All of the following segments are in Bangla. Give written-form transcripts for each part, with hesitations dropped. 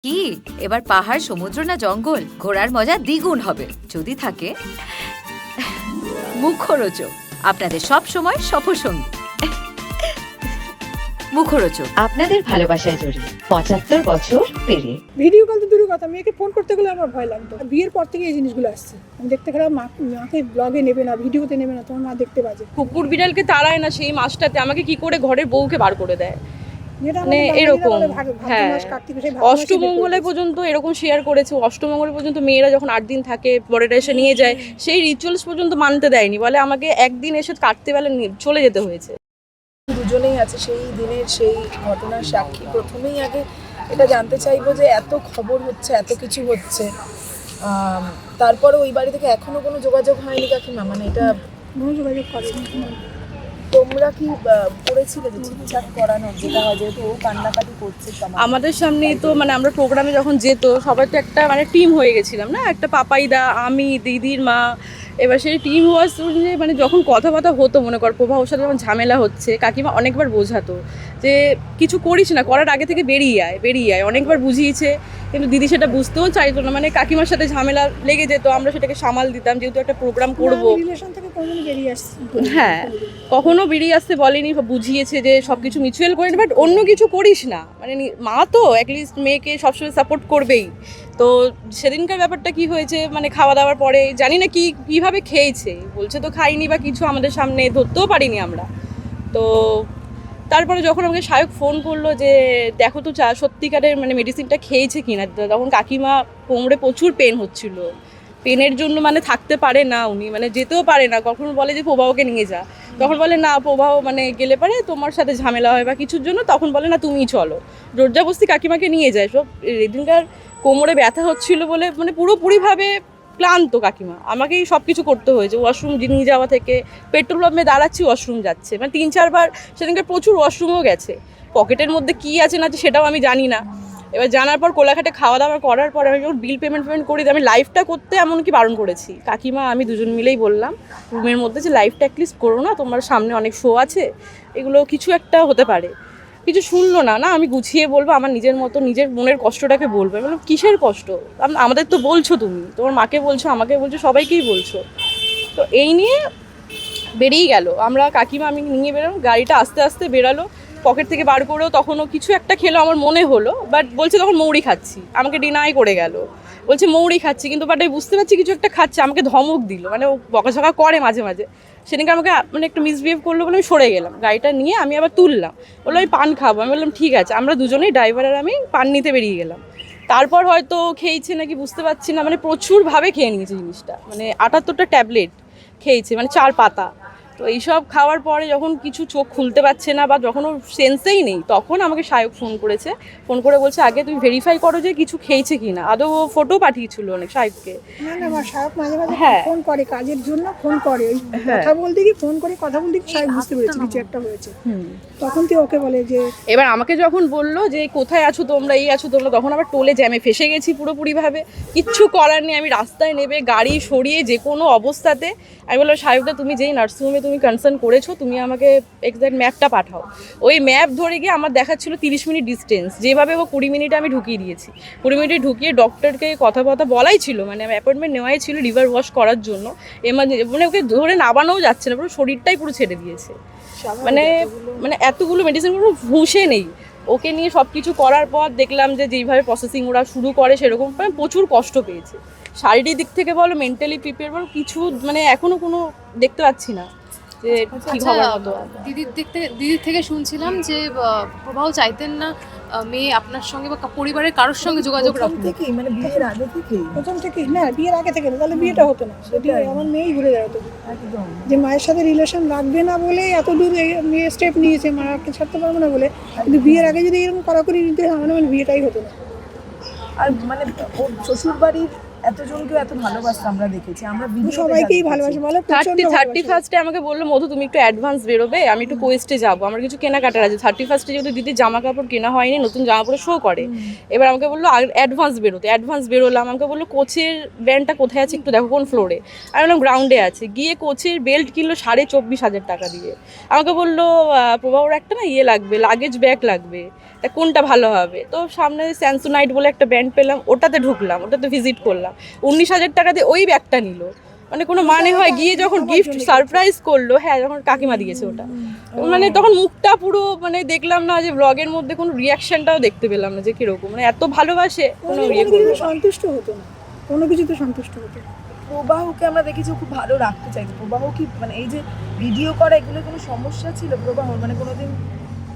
কি এবার পাহাড়, সমুদ্র না জঙ্গল? ঘোরার মজা দ্বিগুণ হবে যদি থাকে মুখরোচক, আপনাদের সব সময় সফরসঙ্গী। মুখরোচক আপনাদের ভালোবাসায় জড়িয়ে 75 বছর পেরিয়ে। ভিডিও কল তো দূরের কথা, মেয়েকে ফোন করতে গেলে আমার ভয় লাগতো। বিয়ের পর থেকে এই জিনিসগুলো আসছে। আমি দেখতে গেলাম মাকে ব্লগে নেবে না, ভিডিওতে নেবে না, তোমার মা দেখতে বাজে। কুকুর বিড়ালকে তাড়ায় না, সেই মাসটাতে আমাকে কি করে ঘরের বউকে বার করে দেয়। যেটা মানে এরকম হ্যাঁ, অষ্টমঙ্গলে অষ্টমঙ্গলে পর্যন্ত এরকম শেয়ার করেছে। অষ্টমঙ্গলে পর্যন্ত মেয়েরা যখন 8 দিন থাকে, বড়রা এসে নিয়ে যায়, সেই রিচুয়ালস পর্যন্ত মানতে দেয়নি, বলে আমাকে একদিন এসে কাটতে বেলা চলে যেতে হয়েছে। দুজনেই আছে সেই দিনের সেই ঘটনার সাক্ষী। প্রথমেই আগে এটা জানতে চাইবো যে এত খবর হচ্ছে, এত কিছু হচ্ছে, তারপরে ওই বাড়ি থেকে এখনো কোনো যোগাযোগ হয়নি কাকিমা? মানে এটা যোগাযোগ করেনি। তোমরা কি করেছিলে যে ঠিকঠাক করানো, যেটা হয় যেহেতু ও কান্নাকাটি করছে? আমাদের সামনেই তো মানে আমরা প্রোগ্রামে যখন যেত সবাই তো একটা মানে টিম হয়ে গেছিলাম না, একটা পাপাইদা, আমি, দিদির মা। এবার সেই টিম হওয়ার যে মানে যখন কথাবার্তা হতো, মনে কর প্রভা ওর সাথে যখন ঝামেলা হচ্ছে, কাকিমা অনেকবার বোঝাতো যে কিছু করিস না, করার আগে থেকে বেরিয়ে আয়। অনেকবার বুঝিয়েছে, কিন্তু দিদি সেটা বুঝতেও চাইতো না। মানে কাকিমার সাথে ঝামেলা লেগে যেত, আমরা সেটাকে সামাল দিতাম, যেহেতু একটা প্রোগ্রাম করব। রিলেশন থেকে কোনদিন বেরিয়ে আসছে? হ্যাঁ, কখনো বেরিয়ে আসতে বলেনি, বুঝিয়েছে যে সব কিছু মিউচুয়াল করে নি, বাট অন্য কিছু করিস না। মানে মা তো অ্যাটলিস্ট মেয়েকে সবসময় সাপোর্ট করবেই। তো সেদিনকার ব্যাপারটা কি হয়েছে, মানে খাওয়া দাওয়ার পরে জানি না কীভাবে খেয়েছে, বলছে তো খাইনি বা কিছু, আমাদের সামনে ধরতেও পারিনি আমরা। তো তারপরে যখন আমাকে সায়ক ফোন করলো যে দেখো তো সত্যিকারের মানে মেডিসিনটা খেয়েছে কিনা, তখন কাকিমা কোমরে প্রচুর পেন হচ্ছিল। পেনের জন্য মানে থাকতে পারে না উনি, মানে যেতেও পারে না। কখনো বলে যে প্রভাবকে নিয়ে যা, তখন বলে না প্রভাব মানে গেলে পারে তোমার সাথে ঝামেলা হয় বা কিছুর জন্য, তখন বলে না তুমিই চলো। জোরজাবস্তি কাকিমাকে নিয়ে যায়। সব এদিনকার কোমরে ব্যথা হচ্ছিল বলে মানে পুরোপুরিভাবে ক্লান্ত কাকিমা, আমাকেই সব কিছু করতে হয়েছে। ওয়াশরুম নিয়ে যাওয়া থেকে, পেট্রোল পাম্পে দাঁড়াচ্ছি ওয়াশরুম যাচ্ছে, মানে 3-4 বার সেদিনকার প্রচুর ওয়াশরুমও গেছে। পকেটের মধ্যে কী আছে না আছে সেটাও আমি জানি না। এবার জানার পর কোলাঘাটে খাওয়া দাওয়া করার পর আমি যখন বিল পেমেন্ট করি, আমি লাইভটা করতে এমনকি বারণ করেছি। কাকিমা আমি দুজন মিলেই বললাম রুমের মধ্যে যে লাইভটা অ্যাটলিস্ট করো না, তোমার সামনে অনেক শো আছে, এগুলো কিছু একটা হতে পারে। কিছু শুনলো না। আমি গুছিয়ে বলবো, আমার নিজের মতো নিজের মনের কষ্টটাকে বলবো। আমি বললাম কিসের কষ্ট, আমাদের তো বলছো, তুমি তোমার মাকে বলছো, আমাকে বলছো, সবাইকেই বলছো। তো এই নিয়ে বেরিয়ে গেল। আমরা কাকিমা আমি নিয়ে বেরোলাম, গাড়িটা আস্তে আস্তে বেরালো। পকেট থেকে বার করেও তখনও কিছু একটা খেলো আমার মনে হলো, বাট বলছে তখন মৌরি খাচ্ছি, আমাকে ডিনাই করে গেল। বলছে মৌরি খাচ্ছি, কিন্তু বাট আমি বুঝতে পারছি কিছু একটা খাচ্ছে, আমাকে ধমক দিল। মানে ও বকাঝকা করে মাঝে মাঝে। সেদিনকে আমাকে মানে একটু মিসবিহেভ করলো বলে আমি সরে গেলাম। গাড়িটা নিয়ে আমি আবার তুললাম, বললো আমি পান খাবো। আমি বললাম ঠিক আছে। আমরা দুজনেই, ড্রাইভার আর আমি, পান নিতে বেরিয়ে গেলাম। তারপর হয়তো খেয়েছে নাকি বুঝতে পারছি না, মানে প্রচুরভাবে খেয়ে নিয়েছে জিনিসটা। মানে 78টা ট্যাবলেট খেয়েছে, মানে 4 পাতা। তো এইসব খাওয়ার পরে যখন কিছু চোখ খুলতে পারছে না বা যখন ওর সেন্সেই নেই, তখন আমাকে সায়ক ফোন করেছে। ফোন করে বলছে আগে তুমি ভেরিফাই করো যে কিছু খেয়েছে কিনা। আদৌ ও ফটো পাঠিয়েছিল অনেক সায়ককে। না আমার সায়ক মাঝে মাঝে হ্যাঁ। ফোন করে, কাজের জন্য ফোন করে। ওই কথা বলতে কি ফোন করে কথা বলতে কি সায়ক বুঝতে পেরেছে কিছু একটা হয়েছে। তখন তুই ওকে বলে যে এবার আমাকে যখন বললো যে কোথায় আছো তোমরা, এই আছো তোমরা, তখন আবার টোলে জ্যামে ফেসে গেছি পুরোপুরিভাবে। কিচ্ছু করার নেই, আমি রাস্তায় নেবে গাড়ি সরিয়ে যে কোনো অবস্থাতে আমি বললাম সায়কদা তুমি যেই নার্সিংহোমে তুমি কনসার্ন করেছো, তুমি আমাকে এক্স্যাক্ট ম্যাপটা পাঠাও। ওই ম্যাপ ধরে গিয়ে আমার দেখাচ্ছিল 30 মিনিট ডিস্টেন্স, যেভাবে ও 20 মিনিটে আমি ঢুকিয়ে দিয়েছি। 20 মিনিটে ঢুকিয়ে ডক্টরকে কথা বলাই ছিল, মানে অ্যাপয়েন্টমেন্ট নেওয়াই ছিল লিভার ওয়াশ করার জন্য। মানে ওকে ধরে নাবানোও যাচ্ছে না, পুরো শরীরটাই পুরো ছেড়ে দিয়েছে। মানে মানে এতগুলো মেডিসিন পুরো হুঁশে নেই। ওকে নিয়ে সব কিছু করার পর দেখলাম যে যেইভাবে প্রসেসিং ওরা শুরু করে সেরকম মানে প্রচুর কষ্ট পেয়েছে। শারীরিক দিক থেকে বলো, মেন্টালি প্রিপেয়ার বলো, কিছু মানে এখনো কোনো দেখতে পাচ্ছি না যে ঠিক হওয়ার মতো। দিদির থেকে শুনছিলাম যে প্রভাও চাইতেন না মেয়ে আপনার সঙ্গে বা পরিবারের কারোর সঙ্গে যোগাযোগ রাখুন থেকেই, মানে বিয়ের আগে থেকেই? প্রথম থেকে না, বিয়ের আগে থেকে না, তাহলে বিয়েটা হতো না। সেটা আমার মেয়েই ঘুরে যাওয়াতো একদম, যে মায়ের সাথে রিলেশন রাখবে না বলে এত দূর মেয়ে স্টেপ নিয়েছে, মাকে ছাড়তে পারবো না বলে। কিন্তু বিয়ের আগে যদি এরকম কড়াকড়ি নিতে হয়, আমার মানে বিয়েটাই হতো না। আর মানে ওর শ্বশুর বাড়ির এতজনকে এত ভালোবাসা আমরা দেখেছি, আমরা সবাইকেই ভালোবাসে বলে। 31-এ আমাকে বললো মধু তুমি একটু অ্যাডভান্স বেরোবে, আমি একটু কোয়েস্টে যাবো, আমার কিছু কেনাকাটার আছে। 31-এ যেহেতু দিদি জামা কাপড় কেনা হয়নি, নতুন জামা পরে শো করে। এবার আমাকে বললো অ্যাডভান্স বেরোলাম। আমাকে বললো কোচের ব্র্যান্ডটা কোথায় আছে একটু দেখো, কোন ফ্লোরে। আমি বললাম গ্রাউন্ডে আছে। গিয়ে কোচের বেল্ট কিনলো 24,500 টাকা দিয়ে। আমাকে বললো প্রভাবর একটা না ইয়ে লাগবে, লাগেজ ব্যাগ লাগবে। তা কোনটা ভালো হবে? তো সামনে স্যামসোনাইট বলে একটা ব্র্যান্ড পেলাম, ওটাতে ঢুকলাম, ওটাতে ভিজিট করলাম। 19,000 টাকা দিয়ে ওই ব্যাগটা নিল, মানে কোনো মানে হয়? গিয়ে যখন গিফট সারপ্রাইজ করলো, হ্যাঁ যখন কাকিমা দিয়েছে ওটা, মানে তখন মুখটা পুরো মানে দেখলাম না যে ব্লগের মধ্যে কোনো রিয়াকশনটাও দেখতে পেলাম না যে কিরকম, মানে এত ভালোবাসে কোনো ইয়ে কোনো করলো কিছুতে না। সন্তুষ্ট হতো না, কোনো কিছুতে সন্তুষ্ট হতো না। প্রবাহকে আমরা দেখেছি ও খুব ভালো রাখতে চাইতো। প্রবাহ কি মানে এই যে ভিডিও করা এগুলো কোনো সমস্যা ছিল প্রবাহ? মানে কোনোদিন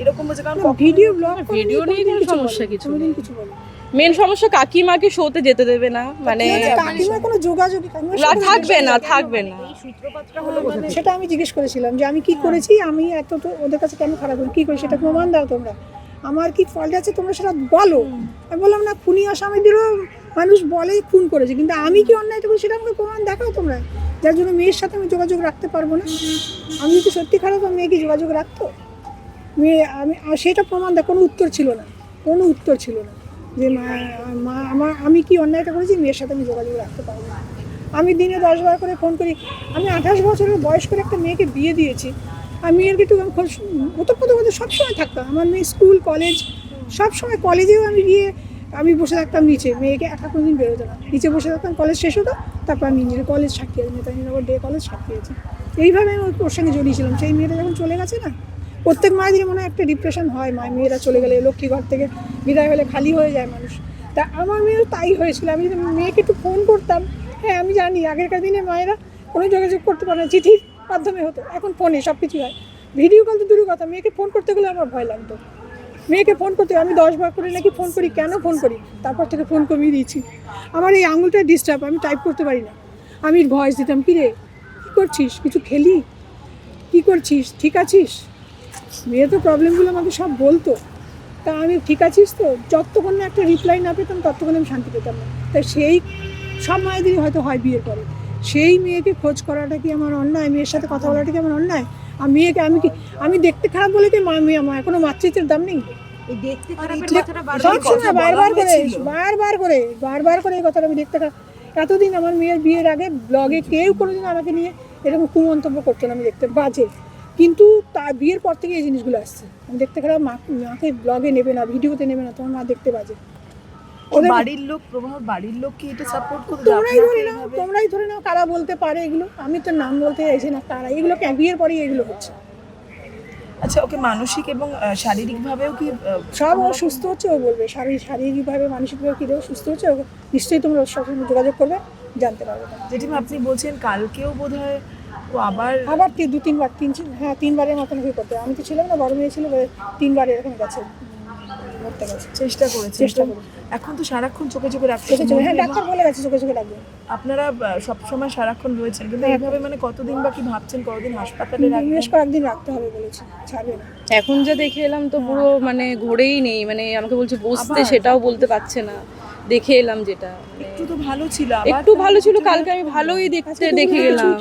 এরকম হয়েছে? কারণ ভিডিও ব্লগ ভিডিও নিয়ে কোনো সমস্যা কিছু কোনোদিন নেই। কিছু বলে মেন সমস্যা কাকিমাকে শোতে যেতে দেবে না, মানে কাকিমার কোনো যোগাযোগ থাকবে না, থাকবে না। সেটা আমি জিজ্ঞেস করেছিলাম যে আমি কি করেছি, আমি এত তো ওদের কাছে কেন খারাপ করি, কি করি সেটা প্রমাণ দাও তোমরা, আমার কি ফল্ট আছে তোমরা সেটা বলো। আমি বললাম না, খুনি আসামিদেরও মানুষ বলে খুন করেছে, কিন্তু আমি কি অন্যায়টা করি সেটা আমাকে প্রমাণ দেখাও তোমরা, যার জন্য মেয়ের সাথে আমি যোগাযোগ রাখতে পারবো না। আমি যদি সত্যি খারাপ, আমি মেয়ে কি যোগাযোগ রাখতো? মেয়ে আমি আর সেটা প্রমাণ দেয়, কোনো উত্তর ছিল না, কোনো উত্তর ছিল না যে আমি কি অন্যায়টা করেছি, মেয়ের সাথে আমি যোগাযোগ রাখতে পারবো না। আমি দিনে 10 বার করে ফোন করি। আমি 28 বছরের বয়স করে একটা মেয়েকে বিয়ে দিয়েছি, আর মেয়ের কিন্তু আমি খোঁজ ওতপ্রোত মধ্যে সবসময় থাকতাম। আমার মেয়ে স্কুল কলেজ সবসময়, কলেজেও আমি গিয়ে আমি বসে থাকতাম নিচে, মেয়েকে একা কোনোদিন বেরোতো না, নিচে বসে থাকতাম, কলেজ শেষ হতো, তারপর আমি নিজের কলেজ সাক্ষী নেতাজিনগর ডে কলেজ সাক্ষিয়েছি। এইভাবে আমি ওর সঙ্গে জড়িয়েছিলাম। সেই মেয়েটা যখন চলে গেছে না, প্রত্যেক মায়েরই মনে হয় একটা ডিপ্রেশন হয়, মেয়েরা চলে গেলে, লক্ষ্মী ঘর থেকে বিদায় হলে খালি হয়ে যায় মানুষ। তা আমার মেয়েও তাই হয়েছিল। আমি যদি মেয়েকে একটু ফোন করতাম, হ্যাঁ আমি জানি আগেরকার দিনে মায়েরা কোনো যোগাযোগ করতে পারে না, চিঠির মাধ্যমে হতো, এখন ফোনে সব কিছু হয়। ভিডিও কল তো দূরের কথা, মেয়েকে ফোন করতে গেলে আমার ভয় লাগতো। মেয়েকে ফোন করতে আমি 10 বার করে নাকি ফোন করি, কেন ফোন করি, তারপর থেকে ফোন কমিয়ে দিয়েছি। আমার এই আঙুলটা ডিস্টার্ব, আমি টাইপ করতে পারি না। আমি ভয়েস দিতাম, কিরে কী করছিস, কিছু খেলি, কী করছিস, ঠিক আছিস। মেয়ে তো প্রবলেমগুলো আমাকে সব বলতো, তা আমি ঠিক আছিস তো, যতক্ষণ না একটা রিপ্লাই না পেতাম ততক্ষণ আমি শান্তি পেতাম না। তাই সেই সব মায়েদেরই হয়তো হয় বিয়ের পরে, সেই মেয়েকে খোঁজ করাটা কি আমার অন্যায়, মেয়ের সাথে কথা বলাটা কি আমার অন্যায়? আর মেয়েকে আমি দেখতে খারাপ বলে কি মেয়ে আমার এখনো মাতৃত্বের দাম নেই? সবসময় বারবার করে এই কথাটা আমি দেখতে খারাপ। এতদিন আমার মেয়ের বিয়ের আগে ব্লগে কেউ কোনোদিন আমাকে নিয়ে এরকম কুমন্তব্য করতো না, আমি দেখতে বাজে, কিন্তু তার বিয়ের পর থেকে এই জিনিসগুলো আসছে। আমি দেখতে খারাপ, মাকে ব্লগে নেবে না, ভিডিওতে নেবে না, তোমার মা দেখতে বাজে। ওদের বাড়ির লোক, প্রবাহর বাড়ির লোক কি এটা সাপোর্ট করতে? তোমরাই ধরে নাও কারা বলতে পারে এগুলো, আমি তো নাম বলতে চাইছি না কারা, এগুলো বিয়ের পরেই এগুলো হচ্ছে। আচ্ছা, ওকে মানসিক এবং শারীরিকভাবেও কি সব ও সুস্থ হচ্ছে, ও বলবে শারীরিকভাবে মানসিকভাবে কী দেবো সুস্থ হচ্ছে, ও নিশ্চয়ই তোমরা ওর সাথে যোগাযোগ করবে, জানতে পারবে। যেটা আপনি বলছেন কালকেও বোধহয় ও আবার 3বারের মতন হয়ে করতে। আমি তো ছিলাম না, বড় মেয়ে ছিল, 3বার এরকম গেছে, মরতে গেছে। চেষ্টা করেছে। এখন তো সারাক্ষণ চোখে চোখে রাখতে, হ্যাঁ ডাক্তার বলে গেছে চোখে চোখে রাখবে। আপনারা সবসময় সারাক্ষণ রয়েছেন, কিন্তু এইভাবে মানে কতদিন বা কি ভাবছেন, কতদিন হাসপাতালে রাখবেন? বেশ কয়েকদিন রাখতে হবে বলেছে, ছাড়বে না। এখন যা দেখে এলাম তো পুরো মানে ঘোরেই নেই, মানে আমাকে বলছে বসতে, সেটাও বলতে পারছে না। দেখে এলাম যেটা একটু তো ভালো ছিল, একটু ভালো ছিল, কালকে আমি ভালোই দেখে গেলাম,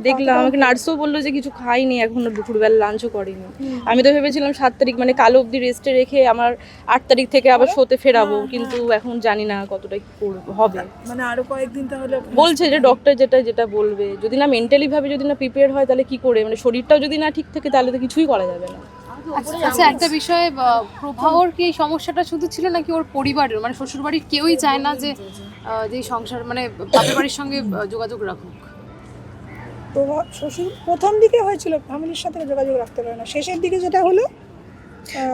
দেখলাম। আমাকে নার্সও বললো যে কিছু খাইনি এখনো, দুপুরবেলা লাঞ্চও করিনি। আমি তো ভেবেছিলাম 7 তারিখ মানে কাল অবধি রেস্টে রেখে আমার 8 তারিখ থেকে আবার শোতে ফেরাবো, কিন্তু এখন জানি না কতটা কি হবে। মানে আরো কয়েকদিন তাহলে বলছে যে ডক্টর যেটা বলবে, যদি না মেন্টালি ভাবে যদি না প্রিপেয়ার হয় তাহলে কি করে, মানে শরীরটাও যদি না ঠিক থাকে তাহলে তো কিছুই করা যাবে না। আচ্ছা একটা বিষয়ে প্রভাবর কি এই সমস্যাটা শুধু ছিল নাকি ওর পরিবারের, মানে শ্বশুরবাড়ির কেউই চায় না যে যে সংসার মানে বাপের বাড়ির সঙ্গে যোগাযোগ রাখুক? তো শ্বশুর প্রথম দিকে হয়েছিল, ফ্যামিলির সাথে যোগাযোগ রাখতে পারে না, শেষের দিকে যেটা হলো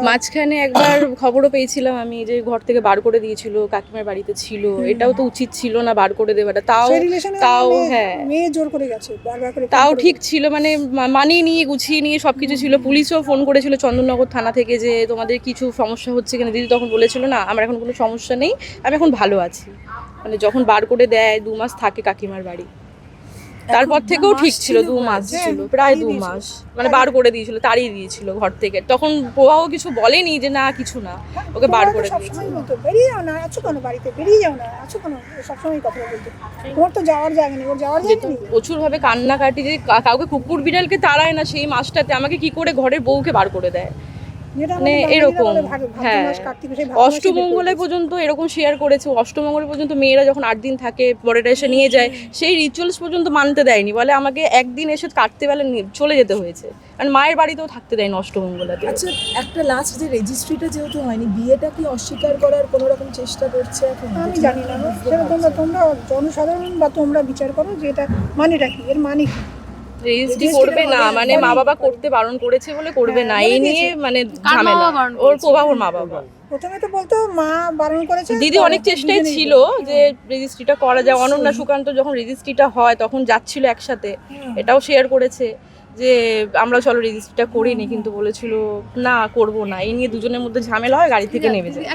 মাঝখানে একবার খবরও পেয়েছিলাম আমি যে ঘর থেকে বার করে দিয়েছিল, কাকিমার বাড়িতে ছিল, এটাও তো উচিত ছিল না বার করে দেওয়াটা, তাও হ্যাঁ মেয়ে জোর করে গেছে বারবার করে, তাও ঠিক ছিল, মানে মানিয়ে নিয়ে গুছিয়ে নিয়ে সবকিছু ছিল। পুলিশও ফোন করেছিল চন্দননগর থানা থেকে যে তোমাদের কিছু সমস্যা হচ্ছে কিনা, দিদি তখন বলেছিল না আমার এখন কোনো সমস্যা নেই, আমি এখন ভালো আছি। মানে যখন বার করে দেয় 2 মাস থাকে কাকিমার বাড়ি, তারপর থেকেও ঠিক ছিল, 2 মাস ছিল, প্রায় 2 মাস মানে বার করে দিয়েছিল, তাড়িয়ে দিয়েছিল ঘর থেকে। তখন প্রবাহ কিছু বলেনি যে না কিছু না, ওকে বার করে দিয়েছিল। সবসময় বলতো বেরিয়ে যাও না, আছো কেন বাড়িতে, বেরিয়ে যাও না, আছো কেন, সবসময় কথা বলতো। তোমার তো যাওয়ার জায়গা নেই, ওর যাওয়ার জায়গা নেই। প্রচুর ভাবে কান্নাকাটি, যে কাউকে কুকুর বিড়ালকে তাড়ায় না সেই মাসটাতে আমাকে কি করে ঘরের বউকে বার করে দেয়, যেটা মানে আমাদের এরকম, বাঙালিরা বলে ভাদ্র হ্যাঁ। মাস, কার্তিক মাসে ভাদ্র মাসে অষ্টমঙ্গলে বের করে পর্যন্ত এরকম শেয়ার করেছে, অষ্টমঙ্গলে পর্যন্ত মেয়েরা যখন 8 দিন থাকে বরেরা এসে নিয়ে যায়, সেই রিচুয়ালস পর্যন্ত মানতে দেয়নি, বলে আমাকে একদিন এসে কাটতে বেলা চলে যেতে হয়েছে, কারণ মায়ের বাড়িতেও থাকতে দেয়নি অষ্টমঙ্গলাতে। আচ্ছা, একটা লাস্ট যে রেজিস্ট্রিটা যেহেতু হয়নি, বিয়েটা কি অস্বীকার করার কোনো রকম চেষ্টা করছে এখন? আমি জানি না গো, সেটা তোমরা জনসাধারণ বা তোমরা বিচার করো যে এটা মানেটা কি, এর মানে কি। রেজিস্ট্রি করবে না মানে মা বাবা করতে বারণ করেছে বলে করবে না, এই নিয়ে মানে কার মা ঝামেলা। বাবা বারণ ওর করেছে? প্রভাবর মা বাবা। প্রথমে তো বলতো মা বারণ করেছে, দিদি পরে অনেক চেষ্টাই দুজনেই ছিল যে রেজিস্ট্রিটা করা যায়, অনন্যা সুকান্ত যখন রেজিস্ট্রিটা হয় তখন যাচ্ছিল একসাথে, এটাও শেয়ার করেছে যে আমরা চলো রেজিস্ট্রিটা করিনি, কিন্তু বলেছিল না করব না, এই নিয়ে দুজনের মধ্যে ঝামেলা হয়, গাড়ি থেকে নেমে যায়।